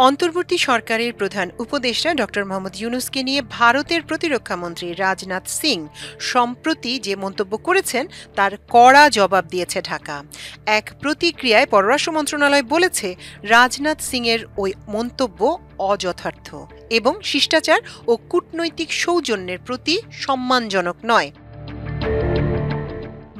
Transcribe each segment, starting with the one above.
অন্তর্বর্তী সরকারের প্রধান উপদেষ্টা ডক্টর মোহাম্মদ ইউনূসকে নিয়ে ভারতের প্রতিরক্ষা মন্ত্রী রাজনাথ সিং সম্প্রতি যে মন্তব্য করেছেন তার কড়া জবাব দিয়েছে ঢাকা। এক প্রতিক্রিয়ায় পররাষ্ট্র মন্ত্রণালয় বলেছে, রাজনাথ সিংয়ের ওই মন্তব্য অযথার্থ এবং শিষ্টাচার ও কূটনৈতিক সৌজন্যের প্রতি সম্মানজনক নয়।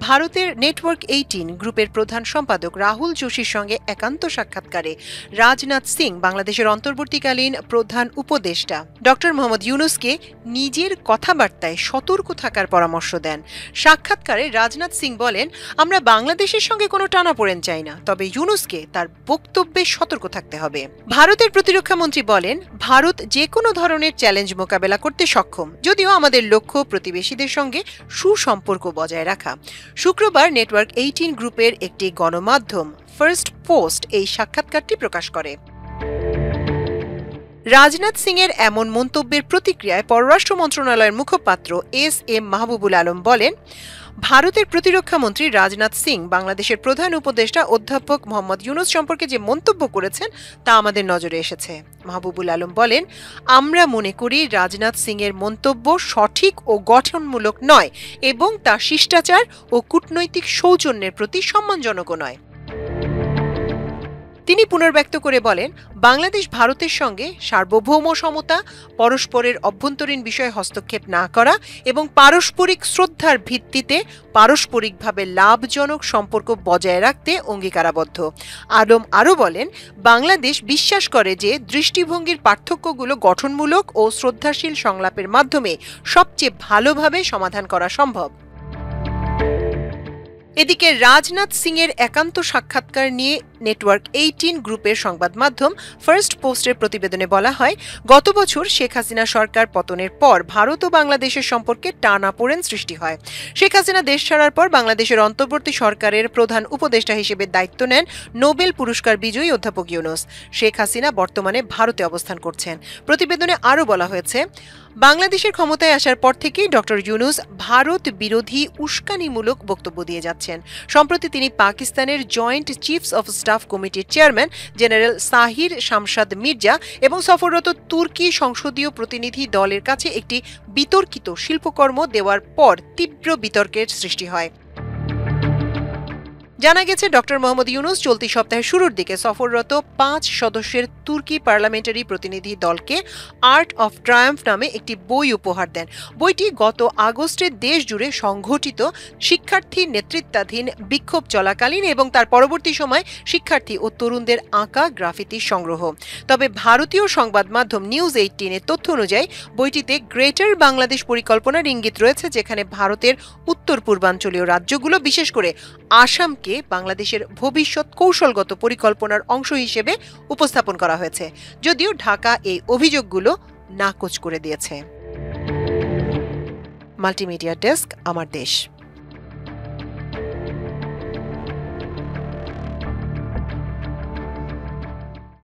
ভারতের নেটওয়ার্ক 18 গ্রুপের প্রধান সম্পাদক রাহুল যোশীর সঙ্গে একান্ত সাক্ষাৎকারে রাজনাথ সিং বাংলাদেশের অন্তর্বর্তীকালীন প্রধান উপদেষ্টা ডক্টর মোহাম্মদ ইউনূসকে নিজের কথাবার্তায় সতর্ক থাকার পরামর্শ দেন। সাক্ষাৎকারে রাজনাথ সিং বলেন, আমরা বাংলাদেশের সঙ্গে কোনো টানাপোড়েন চাই না, তবে ইউনূসকে তার বক্তব্যে সতর্ক থাকতে হবে। ভারতের প্রতিরক্ষা মন্ত্রী বলেন, ভারত যে কোনো ধরনের চ্যালেঞ্জ মোকাবেলা করতে সক্ষম, যদিও আমাদের লক্ষ্য প্রতিবেশীদের সঙ্গে সুসম্পর্ক বজায় রাখা। শুক্রবার নেটওয়ার্ক 18 গ্রুপের একটি গণমাধ্যম ফার্স্ট পোস্ট এই সাক্ষাৎকারটি প্রকাশ করে। রাজনাথ সিংয়ের এমন মন্তব্যের প্রতিক্রিয়ায় পররাষ্ট্র মন্ত্রণালয়ের মুখপাত্র এস.এম. মাহবুবুল আলম বলেন, ভারতের প্রতিরক্ষা মন্ত্রী রাজনাথ সিং বাংলাদেশের প্রধান উপদেষ্টা অধ্যাপক মোহাম্মদ ইউনূস সম্পর্কে যে মন্তব্য করেছেন তা আমাদের নজরে এসেছে। মাহবুবুল আলম বলেন, আমরা মনে করি রাজনাথ সিংয়ের মন্তব্য সঠিক ও গঠনমূলক নয় এবং তা শিষ্টাচার ও কূটনৈতিক সৌজন্যের প্রতি সম্মানজনকও নয়। তিনি পুনর্ব্যক্ত করে বলেন, বাংলাদেশ ভারতের সঙ্গে সার্বভৌম সমতা, পরস্পরের অভ্যন্তরীণ বিষয়ে হস্তক্ষেপ না করা এবং পারস্পরিক শ্রদ্ধার ভিত্তিতে পারস্পরিকভাবে লাভজনক সম্পর্ক বজায় রাখতে অঙ্গীকারাবদ্ধ। আলম আরও বলেন, বাংলাদেশ বিশ্বাস করে যে দৃষ্টিভঙ্গির পার্থক্যগুলো গঠনমূলক ও শ্রদ্ধাশীল সংলাপের মাধ্যমে সবচেয়ে ভালোভাবে সমাধান করা সম্ভব। এদিকে রাজনাথ সিংয়ের একান্ত সাক্ষাৎকার নিয়ে নেটওয়ার্ক 18 গ্রুপের সংবাদ মাধ্যম ফার্স্ট পোস্টের প্রতিবেদনে বলা হয়, গত বছর শেখ হাসিনা সরকার পতনের পর ভারত ও বাংলাদেশের সম্পর্কে টানাপোড়েন সৃষ্টি হয়। শেখ হাসিনা দেশ ছাড়ার পর বাংলাদেশের অন্তর্বর্তী সরকারের প্রধান উপদেষ্টা হিসেবে দায়িত্ব নেন নোবেল পুরস্কার বিজয়ী অধ্যাপক ইউনূস। শেখ হাসিনা বর্তমানে ভারতে অবস্থান করছেন। প্রতিবেদনে আরও বলা হয়েছে, বাংলাদেশের ক্ষমতায় আসার পর থেকেই ডক্টর ইউনূস ভারত বিরোধী উস্কানিমূলক বক্তব্য দিয়ে যাচ্ছেন। সম্প্রতি তিনি পাকিস্তানের জয়েন্ট চিফস অফ স্টাফ কমিটির চেয়ারম্যান জেনারেল সাহির শামশাদ মির্জা এবং সফররত তুর্কি সংসদীয় প্রতিনিধি দলের কাছে একটি বিতর্কিত শিল্পকর্ম দেওয়ার পর তীব্র বিতর্কের সৃষ্টি হয়। জানা গেছে, ডক্টর মোহাম্মদ ইউনূস চলতি সপ্তাহের শুরুর দিকে সফররত 5 সদস্যের তুর্কি পার্লামেন্টারি প্রতিনিধি দলকে আর্ট অফ ট্রায়াম্ফ নামে একটি বই উপহার দেন। বইটি গত আগস্টে দেশ জুড়ে সংঘটিত শিক্ষার্থী নেতৃত্বাধীন বিক্ষোভ চলাকালীন এবং তার পরবর্তী সময় শিক্ষার্থী ও তরুণদের আঁকা গ্রাফিতির সংগ্রহ। তবে ভারতীয় সংবাদ মাধ্যম নিউজ 18 এর তথ্য অনুযায়ী বইটিতে গ্রেটার বাংলাদেশ পরিকল্পনার ইঙ্গিত রয়েছে, যেখানে ভারতের উত্তর পূর্বাঞ্চলীয় রাজ্যগুলো, বিশেষ করে আসামকে বাংলাদেশের ভবিষ্যৎ কৌশলগত পরিকল্পনার অংশ হিসেবে উপস্থাপন করা হয়েছে, যদিও ঢাকা এই অভিযোগগুলো নাকচ করে দিয়েছে। মাল্টিমিডিয়া ডেস্ক, আমার দেশ।